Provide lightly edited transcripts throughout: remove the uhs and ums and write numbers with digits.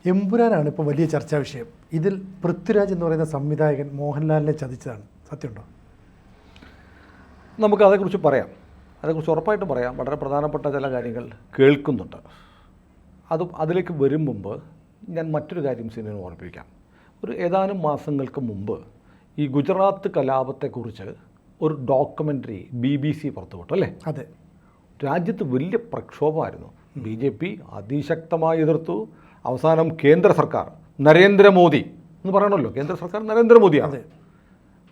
എമ്പുരാനാണ് ഇപ്പോൾ വലിയ ചർച്ചാ വിഷയം. ഇതിൽ പൃഥ്വിരാജ് എന്ന് പറയുന്ന സംവിധായകൻ മോഹൻലാലിനെ ചതിച്ചതാണ്. സത്യമുണ്ടോ? നമുക്ക് അതേക്കുറിച്ച് പറയാം, അതേക്കുറിച്ച് ഉറപ്പായിട്ടും പറയാം. വളരെ പ്രധാനപ്പെട്ട ചില കാര്യങ്ങൾ കേൾക്കുന്നുണ്ട്. അതിലേക്ക് വരും മുമ്പ് ഞാൻ മറ്റൊരു കാര്യം സിനിമ ഓർമ്മിപ്പിക്കാം. ഒരു ഏതാനും മാസങ്ങൾക്ക് മുമ്പ് ഈ ഗുജറാത്ത് കലാപത്തെക്കുറിച്ച് ഒരു ഡോക്യുമെൻ്ററി BBC പുറത്തുവിട്ടു അല്ലേ? അതെ. രാജ്യത്ത് വലിയ പ്രക്ഷോഭമായിരുന്നു. BJP അതിശക്തമായി എതിർത്തു. അവസാനം കേന്ദ്ര സർക്കാർ നരേന്ദ്രമോദി എന്ന് പറയണമല്ലോ, കേന്ദ്ര സർക്കാർ നരേന്ദ്രമോദിയാണ്.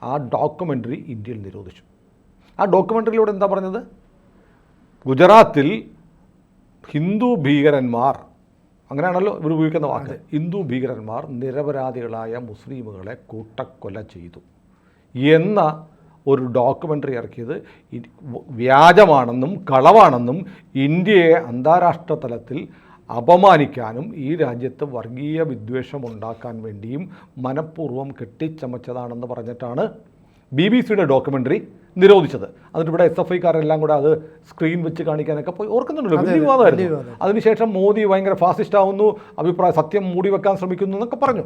ആ ഡോക്യുമെൻ്ററി ഇന്ത്യയിൽ നിരോധിച്ചു. ആ ഡോക്യുമെൻ്ററിയിലൂടെ എന്താ പറഞ്ഞത്? ഗുജറാത്തിൽ ഹിന്ദു ഭീകരന്മാർ, അങ്ങനെയാണല്ലോ ഇവർ ഉപയോഗിക്കുന്ന വാക്ക്, ഹിന്ദു ഭീകരന്മാർ നിരപരാധികളായ മുസ്ലിമുകളെ കൂട്ടക്കൊല ചെയ്തു എന്ന ഒരു ഡോക്യുമെൻ്ററി ഇറക്കിയത് വ്യാജമാണെന്നും കളവാണെന്നും ഇന്ത്യയെ അന്താരാഷ്ട്ര തലത്തിൽ അപമാനിക്കാനും ഈ രാജ്യത്ത് വർഗീയ വിദ്വേഷം ഉണ്ടാക്കാൻ വേണ്ടിയും മനഃപൂർവ്വം കെട്ടിച്ചമച്ചതാണെന്ന് പറഞ്ഞിട്ടാണ് BBC-യുടെ ഡോക്യുമെൻ്ററി നിരോധിച്ചത്. എന്നിട്ട് ഇവിടെ SFI-കാരെല്ലാം കൂടെ അത് സ്ക്രീൻ വെച്ച് കാണിക്കാനൊക്കെ പോയി ഓർക്കുന്നുണ്ടല്ലോ, വലിയ വിവാദമായിരുന്നു. അതിനുശേഷം മോദി ഭയങ്കര ഫാസിസ്റ്റ് ആവുന്നു, സത്യം മൂടി വെക്കാൻ ശ്രമിക്കുന്നു എന്നൊക്കെ പറഞ്ഞു.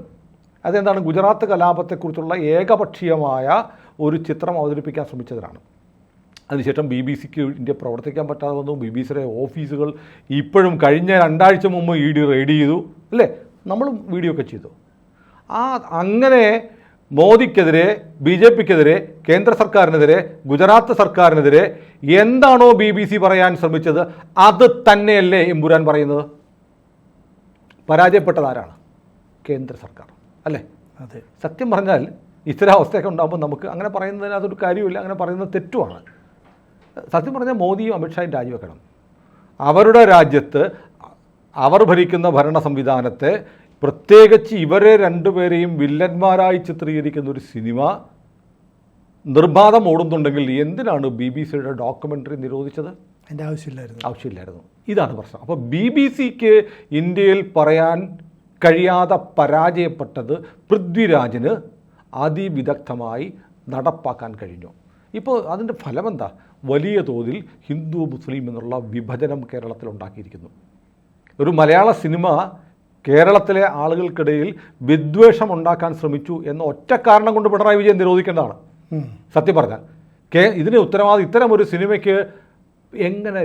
അതെന്താണ്? ഗുജറാത്ത് കലാപത്തെക്കുറിച്ചുള്ള ഏകപക്ഷീയമായ ഒരു ചിത്രം അവതരിപ്പിക്കാൻ ശ്രമിച്ചതിനാണ്. അതിനുശേഷം BBC-ക്ക് ഇന്ത്യ പ്രവർത്തിക്കാൻ പറ്റാതെ വന്നു. BBC-യുടെ ഓഫീസുകൾ ഇപ്പോഴും കഴിഞ്ഞ 2 ആഴ്ച മുമ്പ് ED റെയ്ഡ് ചെയ്തു അല്ലേ? നമ്മളും വീഡിയോ ഒക്കെ ചെയ്തു. അങ്ങനെ മോദിക്കെതിരെ, BJP-ക്കെതിരെ, കേന്ദ്ര സർക്കാരിനെതിരെ, ഗുജറാത്ത് സർക്കാരിനെതിരെ എന്താണോ BBC പറയാൻ ശ്രമിച്ചത് അത് തന്നെയല്ലേ എമ്പുരാൻ പറയുന്നത്? പരാജയപ്പെട്ടതാരാണ്? കേന്ദ്ര സർക്കാർ അല്ലേ? അതെ. സത്യം പറഞ്ഞാൽ ഇത്തരം അവസ്ഥയൊക്കെ ഉണ്ടാകുമ്പോൾ നമുക്ക് അങ്ങനെ പറയുന്നതിന് അതൊരു കാര്യമില്ല, അങ്ങനെ പറയുന്നത് തെറ്റുമാണ്. സത്യം പറഞ്ഞാൽ മോദിയും അമിത്ഷായും രാജിവെക്കണം. അവരുടെ രാജ്യത്ത് അവർ ഭരിക്കുന്ന ഭരണ സംവിധാനത്തെ, പ്രത്യേകിച്ച് ഇവരെ രണ്ടുപേരെയും വില്ലന്മാരായി ചിത്രീകരിക്കുന്ന ഒരു സിനിമ നിർബാധം ഓടുന്നുണ്ടെങ്കിൽ എന്തിനാണ് BBC-യുടെ ഡോക്യുമെൻ്ററി നിരോധിച്ചത്? അതിൻ്റെ ആവശ്യമില്ലായിരുന്നു. ഇതാണ് പ്രശ്നം. അപ്പോൾ BBC-ക്ക് ഇന്ത്യയിൽ പറയാൻ കഴിയാതെ പരാജയപ്പെട്ടത് പൃഥ്വിരാജിന് അതിവിദഗ്ധമായി നടപ്പാക്കാൻ കഴിഞ്ഞു. ഇപ്പോൾ അതിൻ്റെ ഫലമെന്താ? വലിയ തോതിൽ ഹിന്ദു മുസ്ലിം എന്നുള്ള വിഭജനം കേരളത്തിൽ ഉണ്ടാക്കിയിരിക്കുന്നു. ഒരു മലയാള സിനിമ കേരളത്തിലെ ആളുകൾക്കിടയിൽ വിദ്വേഷം ഉണ്ടാക്കാൻ ശ്രമിച്ചു എന്ന ഒറ്റ കാരണം കൊണ്ട് പിണറായി വിജയൻ നിരോധിക്കേണ്ടതാണ്. സത്യം പറഞ്ഞാൽ ഇതിന് ഉത്തരവാദിത്വം ഇത്തരം ഒരു സിനിമയ്ക്ക് എങ്ങനെ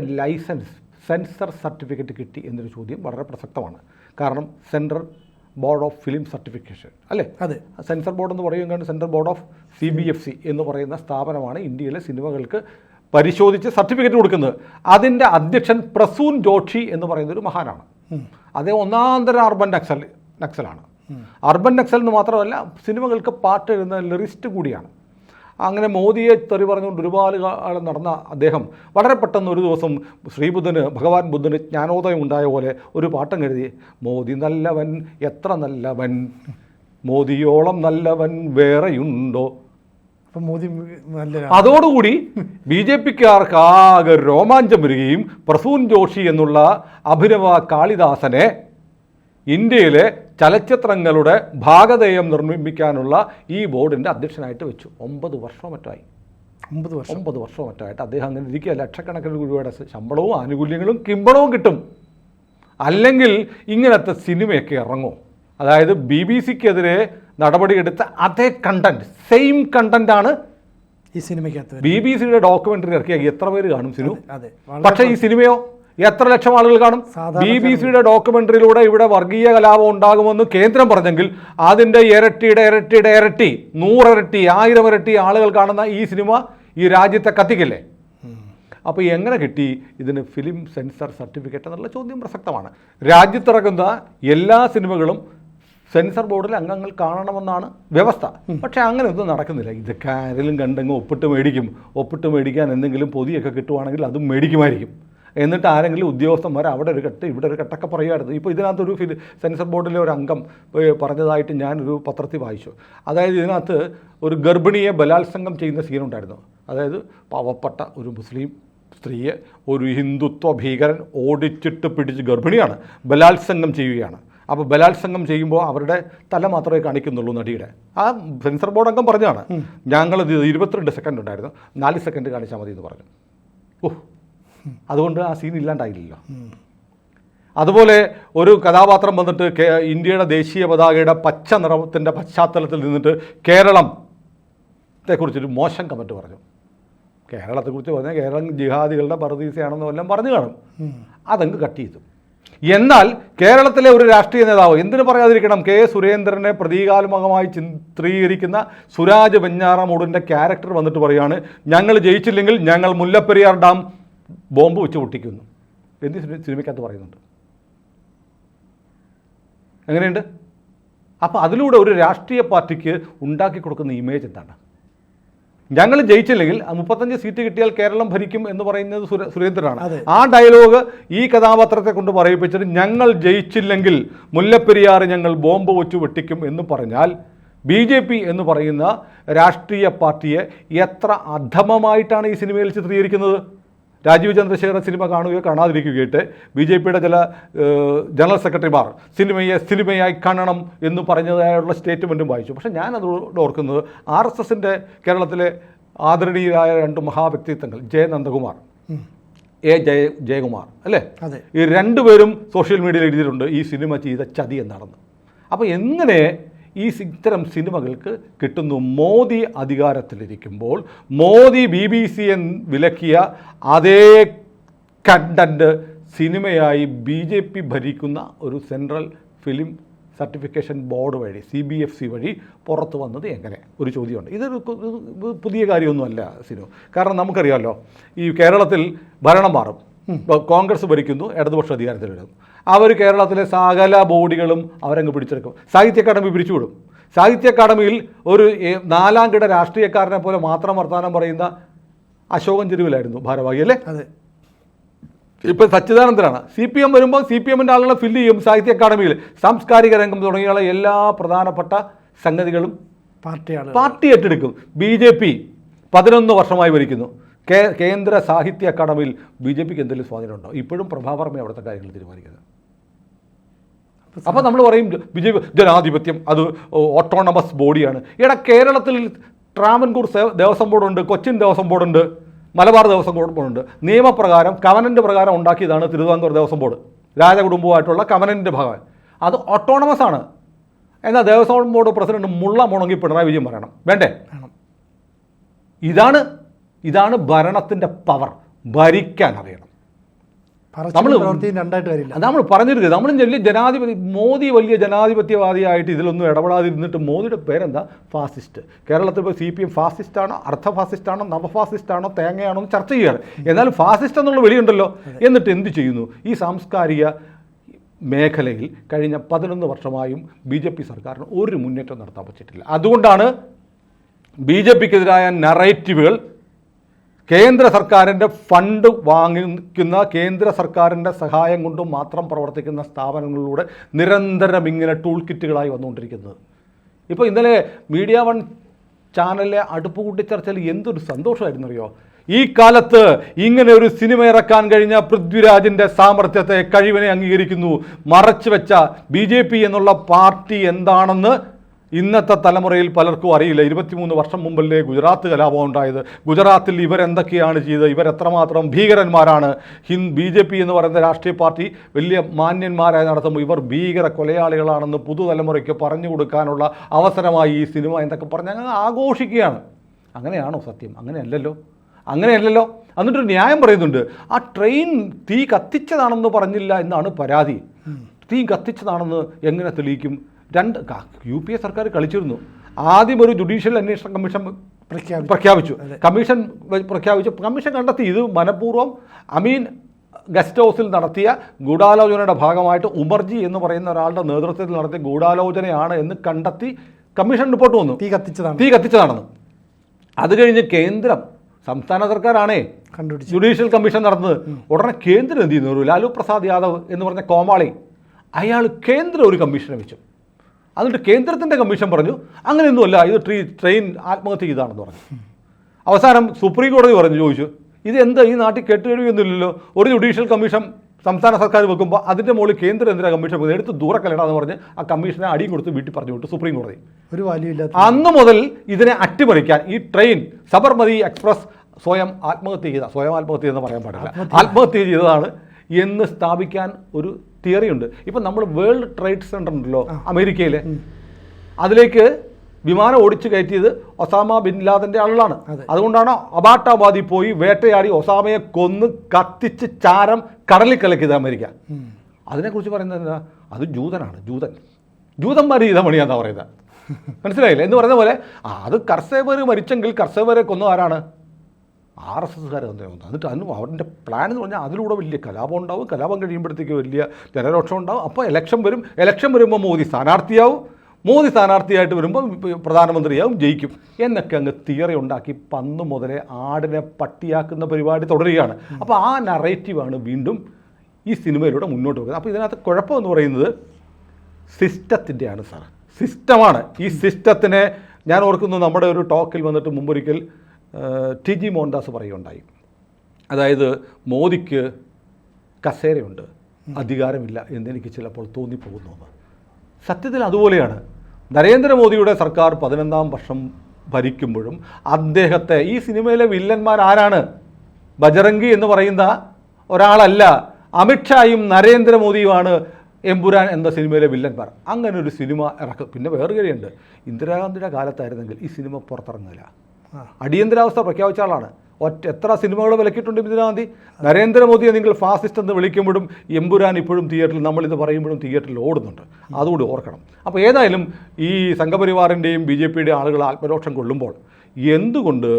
സെൻസർ സർട്ടിഫിക്കറ്റ് കിട്ടി എന്നൊരു ചോദ്യം വളരെ പ്രസക്തമാണ്. കാരണം central board of film certification അല്ലേ? അതെ. സെൻസർ ബോർഡ് എന്ന് പറയുന്നത് സെൻട്രൽ ബോർഡ് ഓഫ് CBFC എന്ന് പറയുന്ന സ്ഥാപനമാണ് ഇന്ത്യയിലെ സിനിമകൾക്ക് പരിശോധിച്ച് സർട്ടിഫിക്കറ്റ് കൊടുക്കുന്നത്. അതിൻ്റെ അധ്യക്ഷൻ പ്രസൂൻ ജോഷി എന്ന് പറയുന്നൊരു മഹാനാണ്. അദ്ദേഹം ഒന്നാന്തര അർബൻ നക്സലാണ്. അർബൻ നക്സൽ എന്ന് മാത്രമല്ല, സിനിമകൾക്ക് പാട്ട് എഴുതുന്ന ലിറിസ്റ്റ് കൂടിയാണ്. അങ്ങനെ മോദിയെ തെറി പറഞ്ഞുകൊണ്ട് ഒരുപാട് കാലം നടന്ന അദ്ദേഹം വളരെ പെട്ടെന്ന് ഒരു ദിവസം ഭഗവാൻ ബുദ്ധന് ജ്ഞാനോദയം ഉണ്ടായ പോലെ ഒരു പാട്ടം എഴുതി, മോദി നല്ലവൻ എത്ര നല്ലവൻ, മോദിയോളം നല്ലവൻ വേറെയുണ്ടോ. അപ്പം മോദി നല്ല. അതോടുകൂടി BJP-ക്കാർക്ക് ആകെ രോമാഞ്ചം വരികയും പ്രസൂൻ ജോഷി എന്നുള്ള അഭിനവ കാളിദാസനെ ഇന്ത്യയിലെ ചലച്ചിത്രങ്ങളുടെ ഭാഗധേയം നിർമ്മിക്കാനുള്ള ഈ ബോർഡിൻ്റെ അധ്യക്ഷനായിട്ട് വെച്ചു. 9 വർഷമോ മറ്റായി. 9 വർഷമോ മറ്റായിട്ട് അദ്ദേഹം അങ്ങനെ ഇരിക്കുക. ലക്ഷക്കണക്കിന് രൂപയുടെ ശമ്പളവും ആനുകൂല്യങ്ങളും കിമ്പളവും കിട്ടും. അല്ലെങ്കിൽ ഇങ്ങനത്തെ സിനിമയൊക്കെ ഇറങ്ങും. അതായത് BBC-ക്കെതിരെ നടപടിയെടുത്ത അതേ കണ്ടന്റ്, സെയിം കണ്ടന്റാണ് ഈ സിനിമയ്ക്കകത്ത്. BBC-യുടെ ഡോക്യുമെൻ്ററി ഇറക്കിയ എത്ര പേര് കാണും സിനിമ? അതെ. പക്ഷേ ഈ സിനിമയോ എത്ര ലക്ഷം ആളുകൾ കാണും? BBC-യുടെ ഡോക്യുമെൻ്ററിയിലൂടെ ഇവിടെ വർഗീയ കലാപം ഉണ്ടാകുമെന്ന് കേന്ദ്രം പറഞ്ഞെങ്കിൽ അതിൻ്റെ ഇരട്ടി 100 ഇരട്ടി 1000 ഇരട്ടി ആളുകൾ കാണുന്ന ഈ സിനിമ ഈ രാജ്യത്തെ കത്തിക്കില്ലേ? അപ്പോൾ എങ്ങനെ കിട്ടി ഇതിന് ഫിലിം സെൻസർ സർട്ടിഫിക്കറ്റ് എന്നുള്ള ചോദ്യം പ്രസക്തമാണ്. രാജ്യത്തിറങ്ങുന്ന എല്ലാ സിനിമകളും സെൻസർ ബോർഡിൽ അംഗങ്ങൾ കാണണമെന്നാണ് വ്യവസ്ഥ. പക്ഷേ അങ്ങനെയൊന്നും നടക്കുന്നില്ല. ഇതൊക്കെ ആരെങ്കിലും കണ്ടെങ്കിൽ ഒപ്പിട്ട് മേടിക്കാൻ എന്തെങ്കിലും പൊതിയൊക്കെ കിട്ടുവാണെങ്കിൽ അതും മേടിക്കുമായിരിക്കും. എന്നിട്ട് ആരെങ്കിലും ഉദ്യോഗസ്ഥന്മാർ അവിടെ ഒരു കെട്ട് ഇവിടെ ഒരു കെട്ടൊക്കെ പറയുമായിരുന്നു. ഇപ്പോൾ ഇതിനകത്തൊരു സെൻസർ ബോർഡിലെ ഒരു അംഗം പറഞ്ഞതായിട്ട് ഞാനൊരു പത്രത്തിൽ വായിച്ചു. അതായത് ഇതിനകത്ത് ഒരു ഗർഭിണിയെ ബലാത്സംഗം ചെയ്യുന്ന സീനുണ്ടായിരുന്നു. അതായത് പാവപ്പെട്ട ഒരു മുസ്ലിം സ്ത്രീയെ ഒരു ഹിന്ദുത്വ ഭീകരൻ ഓടിച്ചിട്ട് പിടിച്ച്, ഗർഭിണിയാണ്, ബലാത്സംഗം ചെയ്യുകയാണ്. അപ്പോൾ ബലാത്സംഗം ചെയ്യുമ്പോൾ അവരുടെ തല മാത്രമേ കാണിക്കുന്നുള്ളൂ നടിയുടെ. ആ സെൻസർ ബോർഡ് അംഗം പറഞ്ഞതാണ്, ഞങ്ങളത് 22 സെക്കൻഡ് ഉണ്ടായിരുന്നു, 4 സെക്കൻഡ് കാണിച്ചാൽ മതി എന്ന് പറഞ്ഞു. അതുകൊണ്ട് ആ സീൻ ഇല്ലാണ്ടായില്ലല്ലോ. അതുപോലെ ഒരു കഥാപാത്രം വന്നിട്ട് ഇന്ത്യയുടെ ദേശീയ പതാകയുടെ പച്ച നിറത്തിൻ്റെ പശ്ചാത്തലത്തിൽ നിന്നിട്ട് കേരളത്തെക്കുറിച്ചൊരു മോശം കമൻറ്റ് പറഞ്ഞു. കേരളത്തെക്കുറിച്ച് പറഞ്ഞാൽ കേരളം ജിഹാദികളുടെ പറുദീസയാണെന്നും എല്ലാം പറഞ്ഞു കാണും. അതങ്ങ് കട്ട് ചെയ്തു. എന്നാൽ കേരളത്തിലെ ഒരു രാഷ്ട്രീയ നേതാവ്, എന്തിനു പറയാതിരിക്കണം, കെ സുരേന്ദ്രനെ പ്രതീകാത്മകമായി ചിത്രീകരിക്കുന്ന സുരാജ് വെഞ്ഞാറമൂടിൻ്റെ ക്യാരക്ടർ വന്നിട്ട് പറയുകയാണ്, ഞങ്ങൾ ജയിച്ചില്ലെങ്കിൽ ഞങ്ങൾ മുല്ലപ്പെരിയാർ ഡാം ബോംബ് വെച്ച് പൊട്ടിക്കുന്നു എന്ന് സിനിമയ്ക്കകത്ത് പറയുന്നുണ്ട്. എങ്ങനെയുണ്ട്? അപ്പോൾ അതിലൂടെ ഒരു രാഷ്ട്രീയ പാർട്ടിക്ക് ഉണ്ടാക്കി കൊടുക്കുന്ന ഇമേജ് എന്താണ്? ഞങ്ങൾ ജയിച്ചില്ലെങ്കിൽ 35 സീറ്റ് കിട്ടിയാൽ കേരളം ഭരിക്കും എന്ന് പറയുന്നത് സുരേന്ദ്രനാണ്. ആ ഡയലോഗ് ഈ കഥാപാത്രത്തെ കൊണ്ട് പറയിപ്പിച്ചിട്ട് ഞങ്ങൾ ജയിച്ചില്ലെങ്കിൽ മുല്ലപ്പെരിയാർ ഞങ്ങൾ ബോംബ് വെച്ച് വെട്ടിക്കും എന്ന് പറഞ്ഞാൽ BJP എന്ന് പറയുന്ന രാഷ്ട്രീയ പാർട്ടിയെ എത്ര അധമമായിട്ടാണ് ഈ സിനിമയിൽ ചിത്രീകരിക്കുന്നത്. രാജീവ് ചന്ദ്രശേഖരൻ സിനിമ കാണുകയോ കാണാതിരിക്കുകയായിട്ട് BJPയുടെ ചില ജനറൽ സെക്രട്ടറിമാർ സിനിമയായി കാണണം എന്ന് പറഞ്ഞതായുള്ള സ്റ്റേറ്റ്മെൻറ്റും വായിച്ചു. പക്ഷേ ഞാനതോട് ഓർക്കുന്നത് RSSൻ്റെ കേരളത്തിലെ ആദരണീയരായ 2 മഹാവ്യക്തിത്വങ്ങൾ, ജെ നന്ദകുമാർ, ജയകുമാർ അല്ലേ, ഈ 2 പേരും സോഷ്യൽ മീഡിയയിൽ എഴുതിയിട്ടുണ്ട് ഈ സിനിമ ചെയ്ത ചതി എന്താണെന്ന്. അപ്പോൾ എങ്ങനെ ഇത്തരം സിനിമകൾക്ക് കിട്ടുന്നു? മോദി അധികാരത്തിലിരിക്കുമ്പോൾ മോദി BBC വിലക്കിയ അതേ കണ്ടന്റ് സിനിമയായി BJP ഭരിക്കുന്ന ഒരു സെൻട്രൽ ഫിലിം സർട്ടിഫിക്കേഷൻ ബോർഡ് വഴി CBFC വഴി പുറത്തു വന്നത് എങ്ങനെ? ഒരു ചോദ്യമുണ്ട്. ഇതൊരു പുതിയ കാര്യമൊന്നുമല്ല സിനിമ. കാരണം നമുക്കറിയാമല്ലോ, ഈ കേരളത്തിൽ ഭരണം മാറും, കോൺഗ്രസ് ഭരിക്കുന്നു, ഇടതുപക്ഷ അധികാരത്തിൽ വരും. അവർ കേരളത്തിലെ സകല ബോഡികളും അവരങ്ങ് പിടിച്ചെടുക്കും. സാഹിത്യ അക്കാദമി പിരിച്ചുവിടും. സാഹിത്യ അക്കാദമിയിൽ ഒരു 4ാം കിട രാഷ്ട്രീയക്കാരനെ പോലെ മാത്രം വർത്തമാനം പറയുന്ന അശോകൻ ചെരുവിലായിരുന്നു ഭാരവാഹി അല്ലേ. ഇപ്പം സച്ചിദാനന്ദനാണ്. CPM വരുമ്പോൾ CPMൻ്റെ ആളുകളെ ഫില്ല് ചെയ്യും. സാഹിത്യ അക്കാദമിയിൽ സാംസ്കാരിക രംഗം തുടങ്ങിയുള്ള എല്ലാ പ്രധാനപ്പെട്ട സംഗതികളും പാർട്ടി ഏറ്റെടുക്കും. BJP 11 വർഷമായി ഭരിക്കുന്നു. കേന്ദ്ര സാഹിത്യ അക്കാദമിയിൽ BJPക്ക് എന്തെങ്കിലും സ്വാധീനമുണ്ടോ? ഇപ്പോഴും പ്രഭാവർമ്മ അവിടുത്തെ കാര്യങ്ങൾ തീരുമാനിക്കുന്നത്. അപ്പോൾ നമ്മൾ പറയും BJP ജനാധിപത്യം, അത് ഓട്ടോണമസ് ബോഡിയാണ്. കേരളത്തിൽ ട്രാവൻകൂർ ദേവസ്വം ബോർഡുണ്ട്, കൊച്ചിൻ ദേവസ്വം ബോർഡുണ്ട്, മലബാർ ദേവസ്വം ബോർഡുണ്ട്. നിയമപ്രകാരം കവനൻ്റ് പ്രകാരം ഉണ്ടാക്കിയതാണ് തിരുവിതാംകൂർ ദേവസ്വം ബോർഡ്. രാജകുടുംബമായിട്ടുള്ള കവനൻ്റ് ഭാഗം അത് ഓട്ടോണമസ് ആണ്. എന്നാൽ ദേവസ്വം ബോർഡ് പ്രസിഡന്റ് മുള്ള മുണങ്ങി പിണറായി വിജയൻ പറയണം, വേണ്ടേ? ഇതാണ് ഭരണത്തിൻ്റെ പവർ. ഭരിക്കാൻ അറിയണം. നമ്മൾ പറഞ്ഞിരിക്കുന്നത് നമ്മൾ വലിയ ജനാധിപത്യ, മോദി വലിയ ജനാധിപത്യവാദിയായിട്ട് ഇതിലൊന്നും ഇടപെടാതിരുന്നിട്ട് മോദിയുടെ പേരെന്താ? ഫാസിസ്റ്റ്. കേരളത്തിൽ ഇപ്പോൾ CPM ഫാസിസ്റ്റാണോ, അർദ്ധ ഫാസിസ്റ്റാണോ, നവഫാസിസ്റ്റാണോ, തേങ്ങയാണോ എന്ന് ചർച്ച ചെയ്യുകയാണ്. എന്നാലും ഫാസിസ്റ്റ് എന്നുള്ള വെളിയുണ്ടല്ലോ. എന്നിട്ട് എന്ത് ചെയ്യുന്നു? ഈ സാംസ്കാരിക മേഖലയിൽ കഴിഞ്ഞ 11 വർഷമായും BJP സർക്കാരിന് ഒരു മുന്നേറ്റം നടത്താൻ പറ്റിയിട്ടില്ല. അതുകൊണ്ടാണ് BJPക്കെതിരായ നറേറ്റീവുകൾ കേന്ദ്ര സർക്കാരിൻ്റെ ഫണ്ട് വാങ്ങിക്കുന്ന, കേന്ദ്ര സർക്കാരിൻ്റെ സഹായം കൊണ്ട് മാത്രം പ്രവർത്തിക്കുന്ന സ്ഥാപനങ്ങളിലൂടെ നിരന്തരം ഇങ്ങനെ ടൂൾ കിറ്റുകളായി വന്നുകൊണ്ടിരിക്കുന്നത്. ഇപ്പോൾ ഇന്നലെ മീഡിയ 1 ചാനലിലെ അടുപ്പ് കൂട്ടിച്ചർച്ചയിൽ എന്തൊരു സന്തോഷമായിരുന്നു അറിയോ? ഈ കാലത്ത് ഇങ്ങനെ ഒരു സിനിമ ഇറക്കാൻ കഴിഞ്ഞ പൃഥ്വിരാജിൻ്റെ സാമർത്ഥ്യത്തെ, കഴിവിനെ അംഗീകരിക്കുന്നു. മറച്ചു വെച്ച BJP എന്നുള്ള പാർട്ടി എന്താണെന്ന് ഇന്നത്തെ തലമുറയിൽ പലർക്കും അറിയില്ല. 23 വർഷം മുമ്പല്ലേ ഗുജറാത്ത് കലാപം ഉണ്ടായത്. ഗുജറാത്തിൽ ഇവരെന്തൊക്കെയാണ് ചെയ്തത്? ഇവരെത്രമാത്രം ഭീകരന്മാരാണ്. BJP എന്ന് പറയുന്ന രാഷ്ട്രീയ പാർട്ടി വലിയ മാന്യന്മാരായി നടത്തുമ്പോൾ ഇവർ ഭീകര കൊലയാളികളാണെന്ന് പുതുതലമുറയ്ക്ക് പറഞ്ഞു കൊടുക്കാനുള്ള അവസരമായി ഈ സിനിമ എന്നൊക്കെ പറഞ്ഞ് അങ്ങ് ആഘോഷിക്കുകയാണ്. അങ്ങനെയാണോ സത്യം? അങ്ങനെയല്ലല്ലോ. എന്നിട്ടൊരു ന്യായം പറയുന്നുണ്ട്. ആ ട്രെയിൻ തീ കത്തിച്ചതാണെന്ന് പറഞ്ഞില്ല എന്നാണ് പരാതി. തീ കത്തിച്ചതാണെന്ന് എങ്ങനെ തെളിയിക്കും? UPA സർക്കാർ കളിച്ചിരുന്നു. ആദ്യം ഒരു ജുഡീഷ്യൽ അന്വേഷണ കമ്മീഷൻ പ്രഖ്യാപിച്ചു. കമ്മീഷൻ കണ്ടെത്തി ഇത് മനഃപൂർവ്വം അമീൻ ഗസ്റ്റ് ഹൗസിൽ നടത്തിയ ഗൂഢാലോചനയുടെ ഭാഗമായിട്ട് ഉമർജി എന്ന് പറയുന്ന ഒരാളുടെ നേതൃത്വത്തിൽ നടത്തിയ ഗൂഢാലോചനയാണ് എന്ന് കണ്ടെത്തി കമ്മീഷൻ റിപ്പോർട്ട് വന്നു. തീ കത്തിച്ചതാണെന്ന്. അത് കഴിഞ്ഞ് കേന്ദ്രം, സംസ്ഥാന സർക്കാരാണേ ജുഡീഷ്യൽ കമ്മീഷൻ നടന്നത്. ഉടനെ കേന്ദ്രം എന്ത് ചെയ്യുന്നു? ലാലു പ്രസാദ് യാദവ് എന്ന് പറഞ്ഞ കോമാളി, അയാൾ കേന്ദ്രം ഒരു കമ്മീഷനെ വെച്ചു. എന്നിട്ട് കേന്ദ്രത്തിൻ്റെ കമ്മീഷൻ പറഞ്ഞു അങ്ങനെയൊന്നുമല്ല, ഇത് ട്രെയിൻ ആത്മഹത്യ ചെയ്താണെന്ന് പറഞ്ഞു. അവസാനം സുപ്രീം കോടതി ചോദിച്ചു ഇതെന്താ ഈ നാട്ടിൽ കേട്ടുകഴിയൊന്നുമില്ലല്ലോ, ഒരു ജുഡീഷ്യൽ കമ്മീഷൻ സംസ്ഥാന സർക്കാർ വെക്കുമ്പോൾ അതിൻ്റെ മുകളിൽ കേന്ദ്ര എന്തിനാ കമ്മീഷൻ എടുത്ത് ദൂരക്കല്ലടാന്ന് പറഞ്ഞ് ആ കമ്മീഷനെ അടിയും കൊടുത്ത് വീട്ടിൽ പറഞ്ഞു വിട്ടു സുപ്രീം കോടതി. ഒരു വാല്യൂ അന്ന് മുതൽ ഇതിനെ അട്ടിമറിക്കാൻ ഈ ട്രെയിൻ സബർമതി എക്സ്പ്രസ് സ്വയം ആത്മഹത്യ എന്ന് പറയാൻ പാടില്ല, ആത്മഹത്യ ചെയ്തതാണ് എന്ന് സ്ഥാപിക്കാൻ ഒരു തിയറി ഉണ്ട്. ഇപ്പം നമ്മൾ വേൾഡ് ട്രേഡ് സെൻ്റർ ഉണ്ടല്ലോ അമേരിക്കയിലെ, അതിലേക്ക് വിമാനം ഓടിച്ചു കയറ്റിയത് ഒസാമ ബിൻ ലാദൻ്റെ ആളുകളാണ്. അതുകൊണ്ടാണ് അബാട്ടാബാദിൽ പോയി വേട്ടയാടി ഒസാമയെ കൊന്ന് കത്തിച്ച് ചാരം കടലിൽ കലക്കിയത് അമേരിക്ക. അതിനെക്കുറിച്ച് പറയുന്നത് എന്താ? അത് ജൂതനാണ്, ജൂതന്മാർ ചെയ്ത പണിയാന്നാ പറയുന്നത്. മനസ്സിലായില്ലേ? എന്ന് പറയുന്ന പോലെ അത് കർസേവർ മരിച്ചെങ്കിൽ കർസേവരെ കൊന്ന ആരാണ്? RSSകാർ കൊന്നു. എന്നിട്ട് അതിന് അവരുടെ പ്ലാൻ എന്ന് പറഞ്ഞാൽ അതിലൂടെ വലിയ കലാപം ഉണ്ടാവും, കലാപം കഴിയുമ്പോഴത്തേക്ക് വലിയ ജനരോഷം ഉണ്ടാവും. അപ്പോൾ ഇലക്ഷൻ വരുമ്പോൾ മോദി സ്ഥാനാർത്ഥിയാവും, മോദി സ്ഥാനാർത്ഥിയായിട്ട് വരുമ്പോൾ പ്രധാനമന്ത്രിയാവും, ജയിക്കും എന്നൊക്കെ അങ്ങ് തിയറി ഉണ്ടാക്കി പന്ന് മുതലേ ആടിനെ പട്ടിയാക്കുന്ന പരിപാടി തുടരുകയാണ്. അപ്പോൾ ആ നറേറ്റീവാണ് വീണ്ടും ഈ സിനിമയിലൂടെ മുന്നോട്ട് പോകുന്നത്. അപ്പോൾ ഇതിനകത്ത് കുഴപ്പമെന്ന് പറയുന്നത് സിസ്റ്റത്തിൻ്റെയാണ് സാർ, സിസ്റ്റമാണ്. ഈ സിസ്റ്റത്തിനെ ഞാൻ ഓർക്കുന്നു, നമ്മുടെ ഒരു ടോക്കിൽ വന്നിട്ട് മുമ്പൊരിക്കൽ TG മോഹൻദാസ് പറയുകയുണ്ടായി. അതായത് മോദിക്ക് കസേരയുണ്ട്, അധികാരമില്ല എന്നെനിക്ക് ചിലപ്പോൾ തോന്നിപ്പോകുന്നു. സത്യത്തിൽ അതുപോലെയാണ്. നരേന്ദ്രമോദിയുടെ സർക്കാർ 11ാം വർഷം ഭരിക്കുമ്പോഴും അദ്ദേഹത്തെ ഈ സിനിമയിലെ വില്ലന്മാർ ആരാണ്? ബജറംഗി എന്ന് പറയുന്ന ഒരാളല്ല, അമിത്ഷായും നരേന്ദ്രമോദിയുമാണ് എമ്പുരാൻ എന്ന സിനിമയിലെ വില്ലന്മാർ. അങ്ങനെ ഒരു സിനിമ ഇറക്കും. പിന്നെ വേറെ കാര്യമുണ്ട്, ഇന്ദിരാഗാന്ധിയുടെ കാലത്തായിരുന്നെങ്കിൽ ഈ സിനിമ പുറത്തിറങ്ങില്ല. അടിയന്തരാവസ്ഥ പ്രഖ്യാപിച്ച ആളാണ്. എത്ര സിനിമകൾ വിലക്കിയിട്ടുണ്ട് ഇന്ദിരാഗാന്ധി. നരേന്ദ്രമോദിയെ നിങ്ങൾ ഫാസിസ്റ്റ് എന്ന് വിളിക്കുമ്പോഴും എമ്പുരാൻ ഇപ്പോഴും തിയേറ്ററിൽ, നമ്മളിത് പറയുമ്പോഴും തിയേറ്ററിൽ ഓടുന്നുണ്ട്. അതുകൂടി ഓർക്കണം. അപ്പോൾ ഏതായാലും ഈ സംഘപരിവാറിൻ്റെയും BJPയുടെ ആളുകൾ ആത്മരോഷം കൊള്ളുമ്പോൾ എന്തുകൊണ്ട്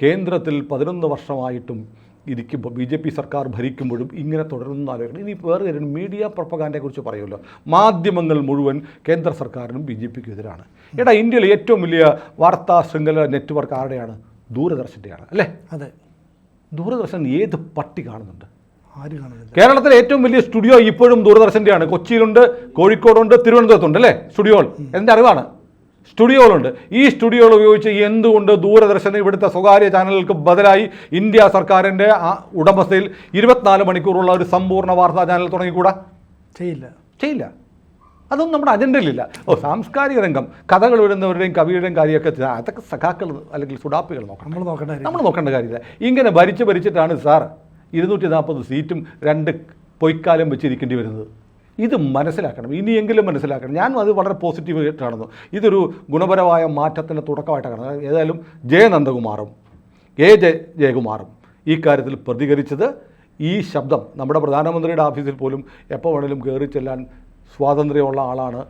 കേന്ദ്രത്തിൽ 11 വർഷമായിട്ടും ഇരിക്കുമ്പോൾ BJP സർക്കാർ ഭരിക്കുമ്പോഴും ഇങ്ങനെ തുടരുന്ന ആലോചിക്കണം. ഇനി വേറെ കാര്യം, മീഡിയ പ്രൊപ്പഗാൻഡയെക്കുറിച്ച് പറയുമല്ലോ. മാധ്യമങ്ങൾ മുഴുവൻ കേന്ദ്ര സർക്കാരിനും BJPക്കും എതിരാണ്. ഇന്ത്യയിലെ ഏറ്റവും വലിയ വാർത്താ ശൃംഖല നെറ്റ്വർക്ക് ആരുടെയാണ്? ദൂരദർശൻ്റെയാണ്, അല്ലേ? അതെ. ദൂരദർശൻ ഏത് പട്ടി കാണുന്നുണ്ട്? ആര് കാണുന്നില്ല. കേരളത്തിലെ ഏറ്റവും വലിയ സ്റ്റുഡിയോ ഇപ്പോഴും ദൂരദർശൻ്റെയാണ്. കൊച്ചിയിലുണ്ട്, കോഴിക്കോടുണ്ട്, തിരുവനന്തപുരത്തുണ്ട്, അല്ലേ? സ്റ്റുഡിയോകൾ. എൻ്റെ അറിവാണ്, സ്റ്റുഡിയോകളുണ്ട്. ഈ സ്റ്റുഡിയോകൾ ഉപയോഗിച്ച് എന്തുകൊണ്ട് ദൂരദർശന് ഇവിടുത്തെ സ്വകാര്യ ചാനലുകൾക്ക് ബദലായി ഇന്ത്യ സർക്കാരിൻ്റെ ഉടമസ്ഥയിൽ 24 മണിക്കൂറുള്ള ഒരു സമ്പൂർണ്ണ വാർത്താ ചാനൽ തുടങ്ങിക്കൂടാ? ചെയ്യില്ല. അതൊന്നും നമ്മുടെ അജണ്ടയിലില്ല. സാംസ്കാരിക രംഗം, കഥകൾ എഴുതുന്നവരുടെയും കവിയുടെയും കാര്യമൊക്കെ അതൊക്കെ സഖാക്കൾ അല്ലെങ്കിൽ സുഡാപ്പികൾ നമ്മൾ നോക്കേണ്ട കാര്യമില്ല. ഇങ്ങനെ ഭരിച്ചിട്ടാണ് സാർ 240 സീറ്റും 2 പൊയ്ക്കാലം വെച്ചിരിക്കേണ്ടി വരുന്നത്. ഇത് മനസ്സിലാക്കണം, ഇനിയെങ്കിലും മനസ്സിലാക്കണം. ഞാൻ അത് വളരെ പോസിറ്റീവായിട്ട് കാണുന്നു. ഇതൊരു ഗുണപരമായ മാറ്റത്തിൻ്റെ തുടക്കമായിട്ട് കാണുന്നത്. ഏതായാലും ജയനന്ദകുമാറും ജയകുമാറും ഈ കാര്യത്തിൽ പ്രതികരിച്ചത്, ഈ ശബ്ദം നമ്മുടെ പ്രധാനമന്ത്രിയുടെ ഓഫീസിൽ പോലും എപ്പോൾ വേണമെങ്കിലും കയറി ചെല്ലാൻ സ്വാതന്ത്ര്യമുള്ള ആളാണ്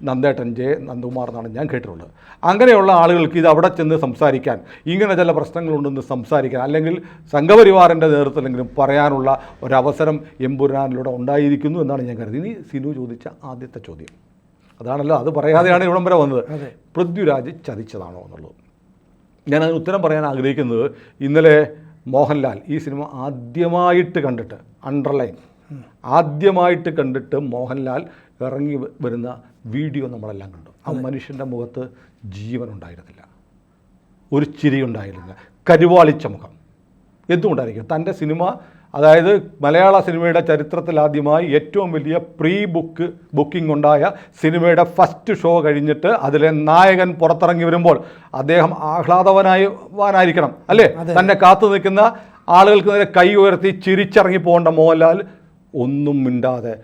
നന്ദകുമാർ എന്നാണ് ഞാൻ കേട്ടിട്ടുള്ളത്. അങ്ങനെയുള്ള ആളുകൾക്ക് ഇത് അവിടെ ചെന്ന് സംസാരിക്കാൻ, ഇങ്ങനെ ചില പ്രശ്നങ്ങളുണ്ടെന്ന് സംസാരിക്കാൻ, അല്ലെങ്കിൽ സംഘപരിവാറിൻ്റെ നേതൃത്വത്തിലെങ്കിലും പറയാനുള്ള ഒരവസരം എമ്പുരാനിലൂടെ ഉണ്ടായിരിക്കുന്നു എന്നാണ് ഞാൻ കരുതുന്നത്. ഇനി സിനു ചോദിച്ച ആദ്യത്തെ ചോദ്യം അതാണല്ലോ, അത് പറയാതെയാണ് ഇവിടം വരെ വന്നത്. പൃഥ്വിരാജ് ചതിച്ചതാണോ എന്നുള്ളത്. ഞാനതിന് ഉത്തരം പറയാൻ ആഗ്രഹിക്കുന്നത്, ഇന്നലെ മോഹൻലാൽ ഈ സിനിമ ആദ്യമായിട്ട് കണ്ടിട്ട്, ആദ്യമായിട്ട് കണ്ടിട്ട് മോഹൻലാൽ ഇറങ്ങി വരുന്ന വീഡിയോ നമ്മളെല്ലാം കണ്ടു. ആ മനുഷ്യൻ്റെ മുഖത്ത് ജീവനുണ്ടായിരുന്നില്ല, ഒരു ചിരി ഉണ്ടായിരുന്നില്ല, കരുവാളിച്ച മുഖം. എന്തുകൊണ്ടായിരിക്കും? തൻ്റെ സിനിമ, അതായത് മലയാള സിനിമയുടെ ചരിത്രത്തിൽ ആദ്യമായി ഏറ്റവും വലിയ ബുക്കിംഗ് ഉണ്ടായ സിനിമയുടെ ഫസ്റ്റ് ഷോ കഴിഞ്ഞിട്ട് അതിലെ നായകൻ പുറത്തിറങ്ങി വരുമ്പോൾ അദ്ദേഹം ആഹ്ലാദവാനായിരിക്കണം, അല്ലേ? തന്നെ കാത്തു നിൽക്കുന്ന ആളുകൾക്ക് നേരെ കൈ ഉയർത്തി ചിരിച്ചിറങ്ങി പോകേണ്ട മോഹൻലാൽ ഒന്നും മിണ്ടാതെ,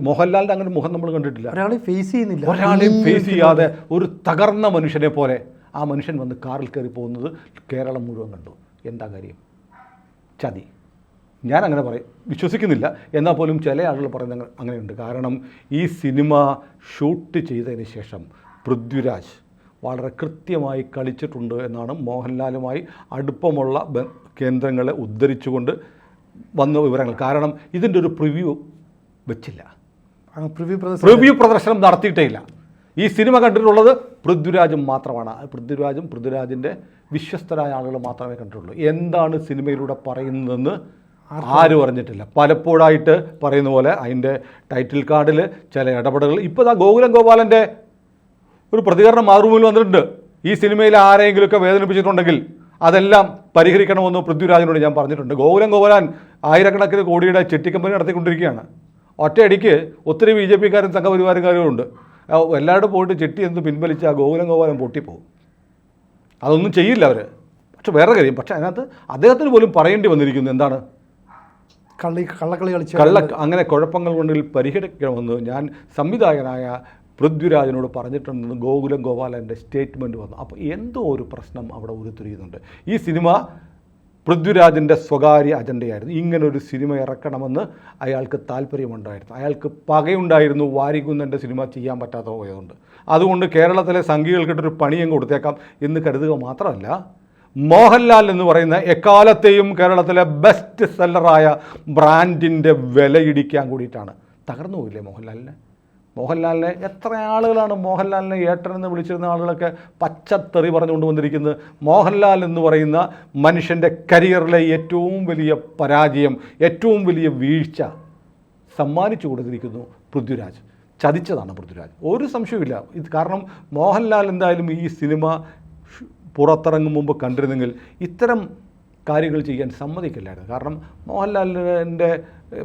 മോഹൻലാലിൻ്റെ അങ്ങനെ മുഖം നമ്മൾ കണ്ടിട്ടില്ല. ഒരാളെയും ഫേസ് ചെയ്യാതെ ഒരു തകർന്ന മനുഷ്യനെ പോലെ ആ മനുഷ്യൻ വന്ന് കാറിൽ കയറി പോകുന്നത് കേരളം മുഴുവൻ കണ്ടു. എന്താ കാര്യം? ചതി. ഞാൻ അങ്ങനെ വിശ്വസിക്കുന്നില്ല. എന്നാൽ പോലും ചില ആളുകൾ പറയുന്നത് അങ്ങനെയുണ്ട്. കാരണം ഈ സിനിമ ഷൂട്ട് ചെയ്തതിന് ശേഷം പൃഥ്വിരാജ് വളരെ കൃത്യമായി കളിച്ചിട്ടുണ്ട് എന്നാണ് മോഹൻലാലുമായി അടുപ്പമുള്ള കേന്ദ്രങ്ങളെ ഉദ്ധരിച്ചുകൊണ്ട് വന്ന വിവരങ്ങൾ. കാരണം ഇതിൻ്റെ ഒരു പ്രിവ്യൂ വെച്ചില്ല, പ്രിവ്യൂ പ്രദർശനം നടത്തിയിട്ടേ ഇല്ല. ഈ സിനിമ കണ്ടിട്ടുള്ളത് പൃഥ്വിരാജും മാത്രമാണ്. പൃഥ്വിരാജിൻ്റെ വിശ്വസ്തരായ ആളുകൾ മാത്രമേ കണ്ടിട്ടുള്ളൂ. എന്താണ് സിനിമയിലൂടെ പറയുന്നതെന്ന് ആരും അറിഞ്ഞിട്ടില്ല. പലപ്പോഴായിട്ട് പറയുന്ന പോലെ അതിൻ്റെ ടൈറ്റിൽ കാർഡിൽ ചില ഇടപെടലുകൾ, ഇപ്പോൾ ഗോകുലം ഗോപാലൻ്റെ ഒരു പ്രതികരണം മാതൃഭൂമിയിൽ വന്നിട്ടുണ്ട്. ഈ സിനിമയിൽ ആരെങ്കിലുമൊക്കെ വേദനിപ്പിച്ചിട്ടുണ്ടെങ്കിൽ അതെല്ലാം പരിഹരിക്കണമെന്ന് പൃഥ്വിരാജിനോട് ഞാൻ പറഞ്ഞിട്ടുണ്ട്. ഗോകുലം ഗോപാലൻ ആയിരക്കണക്കിന് കോടിയുടെ ചിട്ടിക്കമ്പനി നടത്തിക്കൊണ്ടിരിക്കുകയാണ്. ഒറ്റയടിക്ക് ഒത്തിരി BJPക്കാരും സംഘപരിവാരക്കാരും ഉണ്ട്. എല്ലാവരും പോയിട്ട് ചിട്ടി എന്ന് പിൻവലിച്ച് ആ ഗോകുലം ഗോപാലൻ പൊട്ടിപ്പോകും. അതൊന്നും ചെയ്യില്ല അവർ. പക്ഷെ വേറെ കാര്യം, പക്ഷേ അതിനകത്ത് അദ്ദേഹത്തിന് പോലും പറയേണ്ടി വന്നിരിക്കുന്നു. എന്താണ്? കള്ളക്കളി കളിച്ച് അങ്ങനെ കുഴപ്പങ്ങൾ കൊണ്ടിൽ പരിഹരിക്കണമെന്ന് ഞാൻ സംവിധായകനായ പൃഥ്വിരാജിനോട് പറഞ്ഞിട്ടുണ്ടെന്ന് ഗോകുലം ഗോപാലൻ്റെ സ്റ്റേറ്റ്മെൻറ്റ് വന്നു. അപ്പോൾ എന്തോ ഒരു പ്രശ്നം അവിടെ ഉരുത്തിരിയുന്നുണ്ട്. ഈ സിനിമ പൃഥ്വിരാജിൻ്റെ സ്വകാര്യ അജണ്ടയായിരുന്നു. ഇങ്ങനൊരു സിനിമ ഇറക്കണമെന്ന് അയാൾക്ക് താല്പര്യമുണ്ടായിരുന്നു. അയാൾക്ക് പകയുണ്ടായിരുന്നു വാരികുന്നൻ്റെ സിനിമ ചെയ്യാൻ പറ്റാത്ത പോയതുകൊണ്ട്. അതുകൊണ്ട് കേരളത്തിലെ സംഘികൾക്കിട്ടൊരു പണിയും കൊടുത്തേക്കാം എന്ന് കരുതുക മാത്രമല്ല, മോഹൻലാൽ എന്ന് പറയുന്ന എക്കാലത്തെയും കേരളത്തിലെ ബെസ്റ്റ് സെല്ലറായ ബ്രാൻഡിൻ്റെ വിലയിടിക്കാൻ കൂടിയിട്ടാണ്. തകർന്നു പോയില്ലേ മോഹൻലാലിനെ എത്ര ആളുകളാണ് മോഹൻലാലിനെ ഏട്ടൻ എന്ന് വിളിച്ചിരുന്ന ആളുകളൊക്കെ പച്ചത്തെറി പറഞ്ഞുകൊണ്ട് വന്നിരിക്കുന്നത്. മോഹൻലാൽ എന്ന് പറയുന്ന മനുഷ്യൻ്റെ കരിയറിലെ ഏറ്റവും വലിയ പരാജയം, ഏറ്റവും വലിയ വീഴ്ച സമ്മാനിച്ചു കൊടുത്തിരിക്കുന്നു പൃഥ്വിരാജ്. ചതിച്ചതാണ് പൃഥ്വിരാജ്, ഒരു സംശയമില്ല. ഇത് കാരണം മോഹൻലാൽ എന്തായാലും ഈ സിനിമ പുറത്തിറങ്ങും മുമ്പ് കണ്ടിരുന്നെങ്കിൽ ഇത്തരം കാര്യങ്ങൾ ചെയ്യാൻ സമ്മതിക്കില്ലായിരുന്നു. കാരണം മോഹൻലാലിൻ്റെ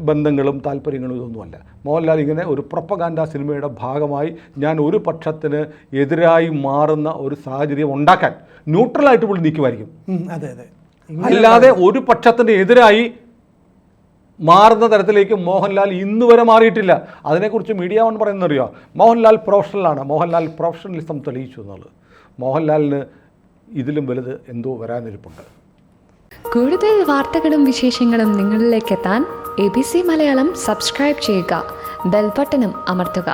ബന്ധങ്ങളും താല്പര്യങ്ങളും ഇതൊന്നുമല്ല. മോഹൻലാൽ ഇങ്ങനെ ഒരു പ്രൊപ്പഗാൻഡ സിനിമയുടെ ഭാഗമായി ഞാൻ ഒരു പക്ഷത്തിന് എതിരായി മാറുന്ന ഒരു സാഹചര്യം ഉണ്ടാക്കാൻ ന്യൂട്രലായിട്ട് പുള്ളി നിൽക്കുമായിരിക്കും. അതെ അതെ. അല്ലാതെ ഒരു പക്ഷത്തിൻ്റെ എതിരായി മാറുന്ന തരത്തിലേക്ക് മോഹൻലാൽ ഇന്ന് വരെ മാറിയിട്ടില്ല. അതിനെക്കുറിച്ച് മീഡിയ വൺ പറയുന്നറിയോ, മോഹൻലാൽ പ്രൊഫഷണലാണ്, മോഹൻലാൽ പ്രൊഫഷണലിസം തെളിയിച്ചു എന്നുള്ളത്. മോഹൻലാലിന് ഇതിലും വലുത് എന്തോ വരാനിരിപ്പുണ്ട്. കൂടുതൽ വാർത്തകളും വിശേഷങ്ങളും നിങ്ങളിലേക്ക് എത്താൻ ABC മലയാളം സബ്സ്ക്രൈബ് ചെയ്യുക, ബെൽ ബട്ടണും അമർത്തുക.